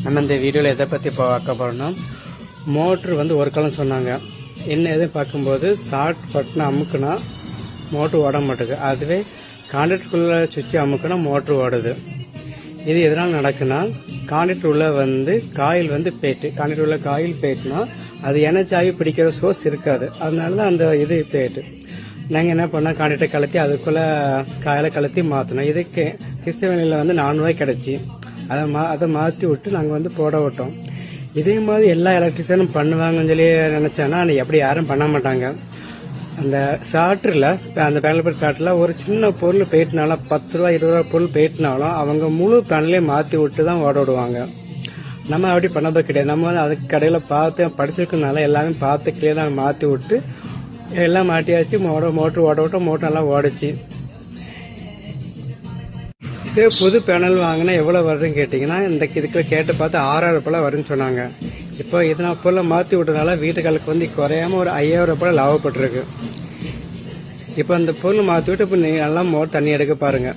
நம்ம இந்த வீடியோவில் எதை பற்றி பார்க்க போகிறோம்னா, மோட்ரு வந்து ஒரு காலம் சொன்னாங்க. என்ன எதுவும் பார்க்கும்போது ஷார்ட் பட்டனை அமுக்குனா மோட்ரு ஓட மாட்டேங்குது. அதுவே கான்ட்ராக்டுக்குள்ளே சுவிட்சு அமுக்குனா மோட்ரு ஓடுது. இது எதனால் நடக்குன்னா, கான்ட்ராக்ட் உள்ள வந்து காயில் வந்து போயிட்டு கான்ட்ராக்ட் உள்ள காயில் போயிட்டுனா அது எனர்ஜி ஆகி பிடிக்கிற சோர்ஸ் இருக்காது. அதனால தான் அந்த இது போயிட்டு நாங்கள் என்ன பண்ணோம், கான்ட்ராக்டை கலத்தி அதுக்குள்ளே காயில் கலத்தி மாற்றணும். இதுக்கு கிறிஸ்தவனில் வந்து 4 ரூபாய் கிடச்சி அதை மாற்றி விட்டு நாங்கள் வந்து போட விட்டோம். இதே மாதிரி எல்லா எலக்ட்ரிஷியனும் பண்ணுவாங்கன்னு சொல்லி நினச்சோன்னா எப்படி யாரும் பண்ண மாட்டாங்க. அந்த ஷார்ட்டில் அந்த பேனல் போய் ஷார்ட்டில் ஒரு சின்ன பொருள் போயிட்டுனாலும் 10 ரூபா 20 ரூபா பொருள் போயிட்டுனாலும் அவங்க முழு பேனலையும் மாற்றி விட்டு தான் ஓட விடுவாங்க. நம்ம அப்படி பண்ணதோ கிடையாது. நம்ம வந்து அதுக்கு கடையில் பார்த்து படிச்சிருக்கனால எல்லாமே பார்த்து கிளியராக மாற்றி விட்டு எல்லாம் மாட்டியாச்சு. மோட்ரு ஓட விட்டோம். மோட்ரு நல்லா ஓடிச்சு. இதே புது பேனல் வாங்கினா எவ்வளோ வருதுன்னு கேட்டிங்கன்னா, இந்த இதுக்குள்ள கேட்டு பார்த்து 6000 ரூபாய் வரும்னு சொன்னாங்க. இப்போ இதனா பொருள் மாற்றி விட்டதுனால வீட்டுகளுக்கு வந்து குறையாம ஒரு 5000 ரூபாய் லாபப்பட்டிருக்கு. இப்போ அந்த பொருள் மாற்றி விட்டு இப்போ நல்லா தண்ணி எடுக்க பாருங்க.